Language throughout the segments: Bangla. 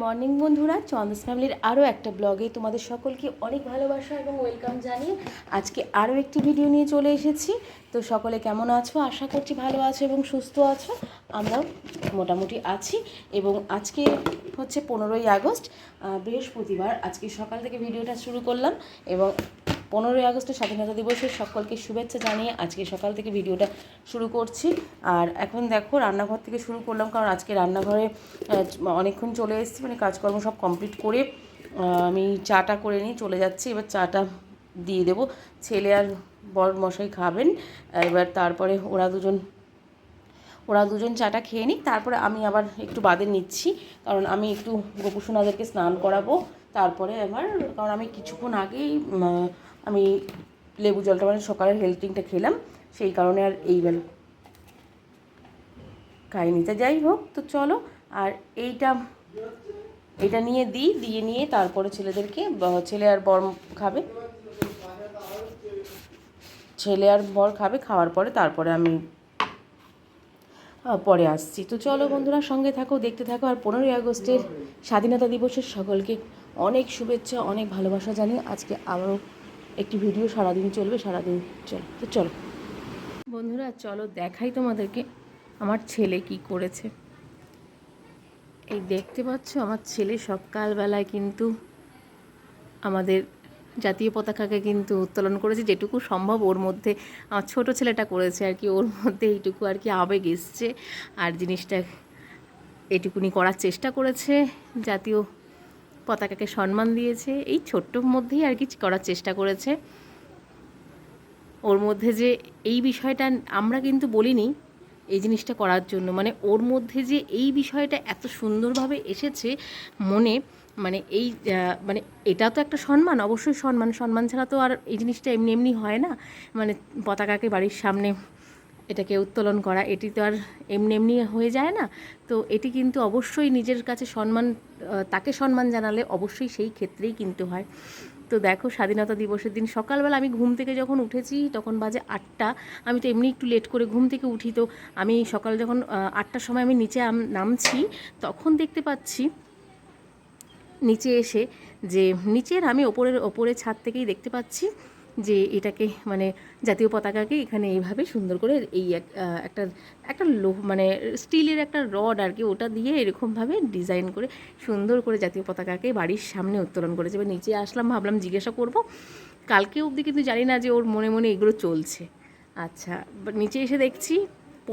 মর্নিং বন্ধুরা, চন্দস ফ্যামিলির আরও একটা ব্লগে তোমাদের সকলকে অনেক ভালোবাসা এবং ওয়েলকাম জানিয়ে আজকে আরও একটি ভিডিও নিয়ে চলে এসেছি। তো সকলে কেমন আছো? আশা করছি ভালো আছো এবং সুস্থ আছো। আমরাও মোটামুটি আছি। এবং আজকে হচ্ছে 15ই আগস্ট, বৃহস্পতিবার। আজকে সকাল থেকে ভিডিওটা শুরু করলাম এবং 15ই আগস্টের স্বাধীনতা দিবসের সকলকে শুভেচ্ছা জানিয়ে আজকে সকাল থেকে ভিডিওটা শুরু করছি। আর এখন দেখো রান্নাঘর থেকে শুরু করলাম, কারণ আজকে রান্নাঘরে অনেকক্ষণ চলে এসেছি, মানে কাজকর্ম সব কমপ্লিট করে আমি চাটা করে নিয়ে চলে যাচ্ছি। এবার চাটা দিয়ে দেবো, ছেলে আর বর মশাই খাবেন। এবার তারপরে ওরা দুজন চাটা খেয়ে নিই, তারপরে আমি আবার একটু বাদে নিচ্ছি, কারণ আমি একটু গোপুসোনাদেরকে স্নান করাবো। তারপরে আবার, কারণ আমি কিছুক্ষণ আগেই আমি লেবু জলটা মানে সকালের হেলথ ড্রিঙ্কটা খেলাম, সেই কারণে আর এইবার খাইনি। তা যাই হোক, তো চলো। আর এইটা দিয়ে নিয়ে তারপরে ছেলেদেরকে, ছেলে আর বর খাবে, খাওয়ার পরে তারপরে আমি পরে আসছি। তো চলো বন্ধুরা, সঙ্গে থাকো, দেখতে থাকো। আর 15ই আগস্টের স্বাধীনতা দিবসের সকলকে অনেক শুভেচ্ছা, অনেক ভালোবাসা জানিয়ে আজকে আবারও একটি ভিডিও সারাদিন চলবে, তো চলো বন্ধুরা, চলো দেখাই তোমাদেরকে আমার ছেলে কি করেছে। এই দেখতে পাচ্ছ, আমার ছেলে সকালবেলায় কিন্তু আমাদের জাতীয় পতাকাকে কিন্তু উত্তোলন করেছে, যেটুকু সম্ভব ওর মধ্যে। আমার ছোটো ছেলেটা করেছে আর কি, ওর মধ্যে এইটুকু আর কি আবেগ এসছে, আর জিনিসটা এটুকুনি করার চেষ্টা করেছে। জাতীয় পতাকাকে সম্মান দিয়েছে, এই ছোট্টর মধ্যেই আর কি করার চেষ্টা করেছে। ওর মধ্যে যে এই বিষয়টা আমরা কিন্তু বলিনি এই জিনিসটা করার জন্য, মানে ওর মধ্যে যে এই বিষয়টা এত সুন্দরভাবে এসেছে মনে, মানে এই মানে এটা তো একটা সম্মান, অবশ্যই সম্মান ছাড়া তো আর এই জিনিসটা এমনি এমনি হয় না। মানে পতাকাকে বাড়ির সামনে এটাকে উত্তোলন করা, এটি তো আর এমনি এমনি হয়ে যায় না। তো এটি কিন্তু অবশ্যই নিজের কাছে সম্মান, তাকে সম্মান জানালে অবশ্যই সেই ক্ষেত্রেই কিন্তু হয়। তো দেখো, স্বাধীনতা দিবসের দিন সকালবেলা আমি ঘুম থেকে যখন উঠেছি তখন বাজে 8টা। আমি তো এমনি একটু লেট করে ঘুম থেকে উঠি, তো আমি সকাল যখন 8টার সময় আমি নিচে নামছি, তখন দেখতে পাচ্ছি নিচে এসে যে নিচের আমি ওপরের ছাদ থেকেই দেখতে পাচ্ছি যে এটাকে মানে জাতীয় পতাকাকে এখানে এইভাবে সুন্দর করে এই একটা একটা মানে স্টিলের একটা রড আর কি, ওটা দিয়ে এরকমভাবে ডিজাইন করে সুন্দর করে জাতীয় পতাকাকে বাড়ির সামনে উত্তোলন করেছে। এবার নিচে আসলাম, ভাবলাম জিজ্ঞাসা করব, কালকে অবধি কিন্তু জানি না যে ওর মনে মনে এগুলো চলছে। আচ্ছা, নিচে এসে দেখছি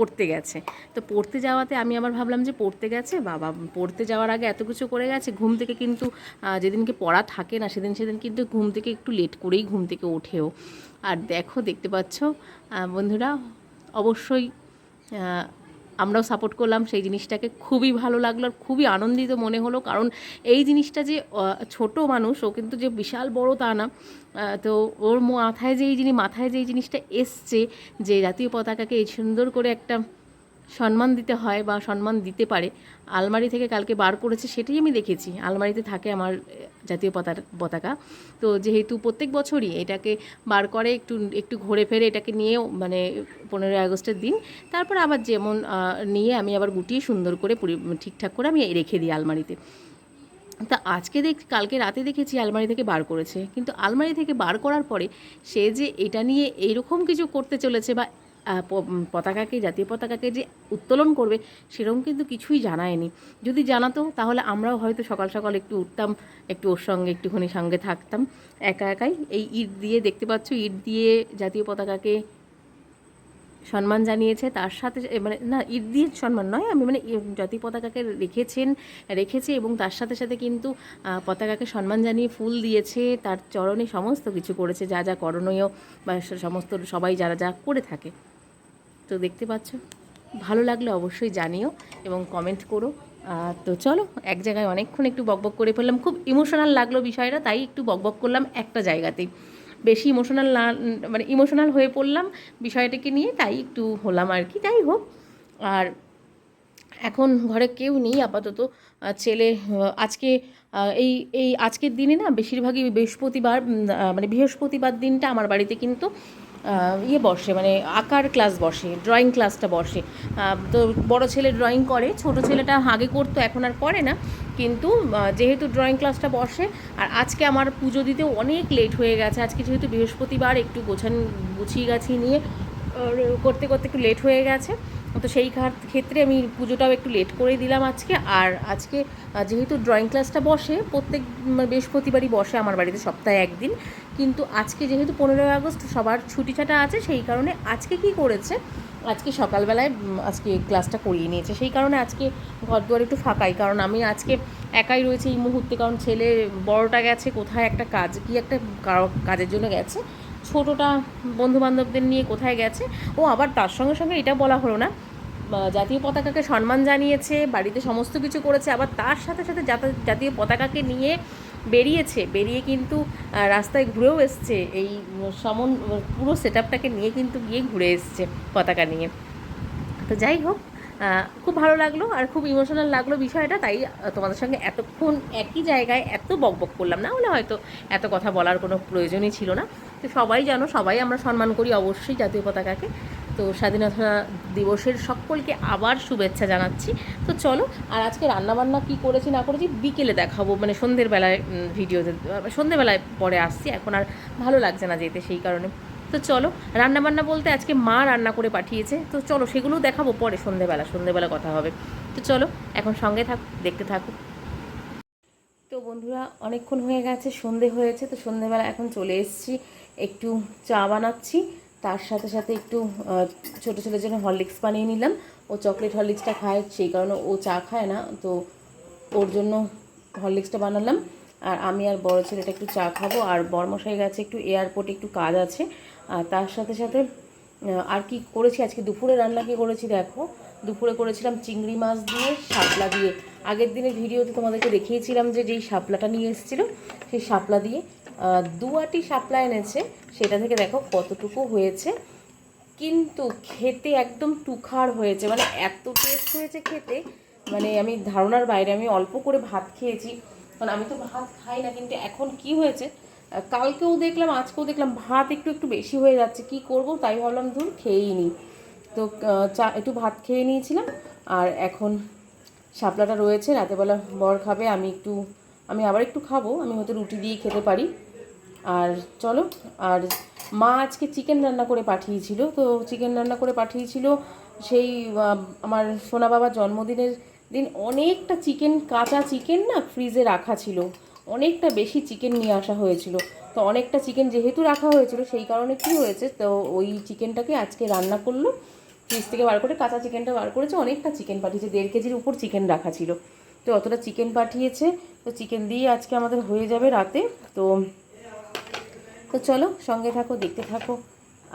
পড়তে গেছে। তো পড়তে যাওয়াতে আমি আবার ভাবলাম যে পড়তে গেছে, বাবা পড়তে যাওয়ার আগে এত কিছু করে গেছে। ঘুম থেকে কিন্তু যেদিনকে পড়া থাকে না সেদিন কিন্তু ঘুম থেকে একটু লেট করেই ঘুম থেকে ওঠেও। আর দেখতে পাচ্ছ বন্ধুরা, অবশ্যই আমরাও সাপোর্ট করলাম সেই জিনিসটাকে। খুবই ভালো লাগলো আর খুবই আনন্দিত মনে হলো, কারণ এই জিনিসটা যে ছোট মানুষ, ও কিন্তু যে বিশাল বড় তা না। তো ওর মাথায় যে এই জিনিসটা এসছে যে জাতীয় পতাকাকে এই সুন্দর করে একটা সম্মান দিতে হয় বা সম্মান দিতে পারে, আলমারি থেকে কালকে বার করেছে, সেটাই আমি দেখেছি। আলমারিতে থাকে আমার জাতীয় পতাকা। তো যেহেতু প্রত্যেক বছরই এটাকে বার করে একটু একটু ঘুরে ফেরে এটাকে নিয়েও, মানে 15ই আগস্টের দিন তারপর আবার যেমন নিয়ে আমি আবার গুটিয়ে সুন্দর করে ঠিকঠাক করে আমি রেখে দিই আলমারিতে। তা কালকে রাতে দেখেছি আলমারি থেকে বার করেছে, কিন্তু আলমারি থেকে বার করার পরে সে যে এটা নিয়ে এইরকম কিছু করতে চলেছে বা জাতীয় পতাকাকে যে উত্তোলন করবে, সেরকম কিন্তু কিছুই জানায়নি। যদি জানাতো তাহলে আমরাও হয়তো সকাল সকাল একটু উঠতাম, একটু ওর সঙ্গে একটুখানি সঙ্গে থাকতাম। একাই এই ইট দিয়ে দেখতে পাচ্ছ, ইট দিয়ে জাতীয় পতাকাকে সম্মান জানিয়েছে। তার সাথে মানে না, ঈদ দিয়ে সম্মান নয়, আমি মানে জাতীয় পতাকাকে রেখেছে এবং তার সাথে সাথে কিন্তু পতাকাকে সম্মান জানিয়ে ফুল দিয়েছে, তার চরণে সমস্ত কিছু করেছে যা যা করণীয় বা সমস্ত সবাই যারা যা করে থাকে। তো দেখতে পাচ্ছ, ভালো লাগলে অবশ্যই জানিও এবং কমেন্ট করো। তো চলো, এক জায়গায় অনেকক্ষণ একটু বকবক করে ফেললাম, খুব ইমোশনাল লাগলো বিষয়টা, তাই একটু বকবক করলাম একটা জায়গাতেই। বেশি ইমোশনাল হয়ে পড়লাম বিষয়টাকে নিয়ে, তাই একটু হলাম আর কি। যাই হোক, আর এখন ঘরে কেউ নেই আপাতত। ছেলে আজকে আজকের দিনে না বেশিরভাগই বৃহস্পতিবার দিনটা আমার বাড়িতে কিন্তু ইয়ে বসে, মানে আঁকার ক্লাস বসে, ড্রয়িং ক্লাসটা বসে। তো বড় ছেলে ড্রয়িং করে, ছোট ছেলেটা আগে করতো, এখন আর করে না। কিন্তু যেহেতু ড্রয়িং ক্লাসটা বসে, আর আজকে আমার পুজো দিতেও অনেক লেট হয়ে গেছে। আজকে যেহেতু বৃহস্পতিবার, একটু গুছিয়ে গাছিয়ে নিয়ে করতে করতে একটু লেট হয়ে গেছে। তো সেই ক্ষেত্রে আমি পুজোটাও একটু লেট করে দিলাম আজকে। আর আজকে যেহেতু ড্রয়িং ক্লাসটা বসে প্রত্যেক বৃহস্পতিবারই বসে আমার বাড়িতে, সপ্তাহে একদিন, কিন্তু আজকে যেহেতু 15ই আগস্ট সবার ছুটি ছাটা আছে, সেই কারণে আজকে কি করেছে, আজকে সকালবেলায় আজকে ক্লাসটা করিয়ে নিয়েছে। সেই কারণে আজকে ঘরদুয়ার একটু ফাঁকাই, কারণ আমি আজকে একাই রয়েছে এই মুহূর্তে। কারণ ছেলে বড়টা গেছে কোথায় একটা কাজ, কি একটা কাজের জন্য গেছে, ছোটোটা বন্ধুবান্ধবদের নিয়ে কোথায় গেছে। ও আবার তার সঙ্গে সঙ্গে এটা বলা হলো না, জাতীয় পতাকাকে সম্মান জানিয়েছে, বাড়িতে সমস্ত কিছু করেছে, আবার তার সাথে সাথে জাতীয় পতাকাকে নিয়ে বেরিয়ে কিন্তু রাস্তায় ঘুরেও এসছে, এই পুরো সেট আপটাকে নিয়ে কিন্তু গিয়ে ঘুরে এসছে পতাকা নিয়ে। তো যাই হোক, খুব ভালো লাগলো আর খুব ইমোশনাল লাগলো বিষয়টা। তাই তোমাদের সঙ্গে এতক্ষণ একই জায়গায় এত বকবক করলাম, না হলে হয়তো এত কথা বলার কোনো প্রয়োজনই ছিল না। তো সবাই জানো, সবাই আমরা সম্মান করি অবশ্যই জাতীয় পতাকাকে। তো স্বাধীনতা দিবসের সকলকে আবার শুভেচ্ছা জানাচ্ছি। তো চলো, আর আজকে রান্নাবান্না কী করেছি না করেছি বিকেলে দেখাবো, মানে সন্ধ্যের বেলায় ভিডিওতে, সন্ধ্যেবেলায় পরে আসছি, এখন আর ভালো লাগছে না যেতে, সেই কারণে। তো চলো, রান্নাবান্না বলতে আজকে মা রান্না করে পাঠিয়েছে, তো চলো সেগুলোও দেখাবো পরে, সন্ধ্যেবেলা কথা হবে। তো চলো, এখন সঙ্গে দেখতে থাকো। তো বন্ধুরা, অনেকক্ষণ হয়ে গেছে, সন্ধে হয়েছে। তো সন্ধেবেলা এখন চলে এসেছি, একটু চা বানাচ্ছি, তার সাথে সাথে একটু ছোটো ছেলের জন্য হরলিক্স বানিয়ে নিলাম। ও চকলেট হরলিক্সটা খায়, সেই কারণে ও চা খায় না, তো ওর জন্য হরলিক্সটা বানালাম। আর আমি আর বড় ছেলেটা একটু চা খাবো। আর বরমশাই গেছে একটু এয়ারপোর্টে, একটু কাজ আছে। আর তার সাথে সাথে আর কি করেছি, আজকে দুপুরে রান্না কি করেছি দেখো। দুপুরে করেছিলাম চিংড়ি মাছ দিয়ে শাপলা দিয়ে। আগের দিনের ভিডিওতে তোমাদেরকে দেখিয়েছিলাম যে যেই শাপলাটা নিয়ে এসেছিলো, সেই শাপলা দিয়ে 2 আটি শাপলা এনেছে, সেটা থেকে দেখো কতটুকু হয়েছে। কিন্তু খেতে একদম টুখার হয়েছে, মানে এত টেস্ট হয়েছে খেতে, মানে আমি ধারণার বাইরে। আমি অল্প করে ভাত খেয়েছি, কারণ আমি তো ভাত খাই না। কিন্তু এখন কি হয়েছে, কালকেও দেখলাম আজকেও দেখলাম ভাত একটু একটু বেশি হয়ে যাচ্ছে। কি করব, তাই ভাবলাম ধুর খেয়েই নিই। তো চা একটু ভাত খেয়ে নিয়েছিলাম। আর এখন শাপলাটা রয়েছে, রাতেবেলা বর খাবে, আমি আবার একটু খাবো, আমি হয়তো রুটি দিয়ে খেতে পারি। আর চলো, আর মা আজকে চিকেন রান্না করে পাঠিয়েছিল। তো চিকেন রান্না করে পাঠিয়েছিল সেই আমার সোনা বাবার জন্মদিনের দিন। অনেকটা চিকেন, কাঁচা চিকেন না ফ্রিজে রাখা ছিল, অনেকটা বেশি চিকেন নিয়ে আসা হয়েছিল। তো অনেকটা চিকেন যেহেতু রাখা হয়েছিল, সেই কারণে কি হয়েছে, তো ওই চিকেনটাকে আজকে রান্না করলো, ফ্রিজ থেকে বার করে কাঁচা চিকেনটা বার করেছে। অনেকটা চিকেন পাঠিয়েছে, 1.5 কেজির উপর চিকেন রাখা ছিল। তো অতটা চিকেন পাঠিয়েছে, তো চিকেন দিয়ে আজকে আমাদের হয়ে যাবে রাতে। তো তো চলো, সঙ্গে থাকো, দেখতে থাকো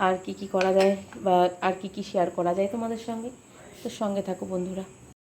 আর কি কি করা যায়, বা আর কি কি শেয়ার করা যায় তোমাদের সঙ্গে। তো সঙ্গে থাকো বন্ধুরা।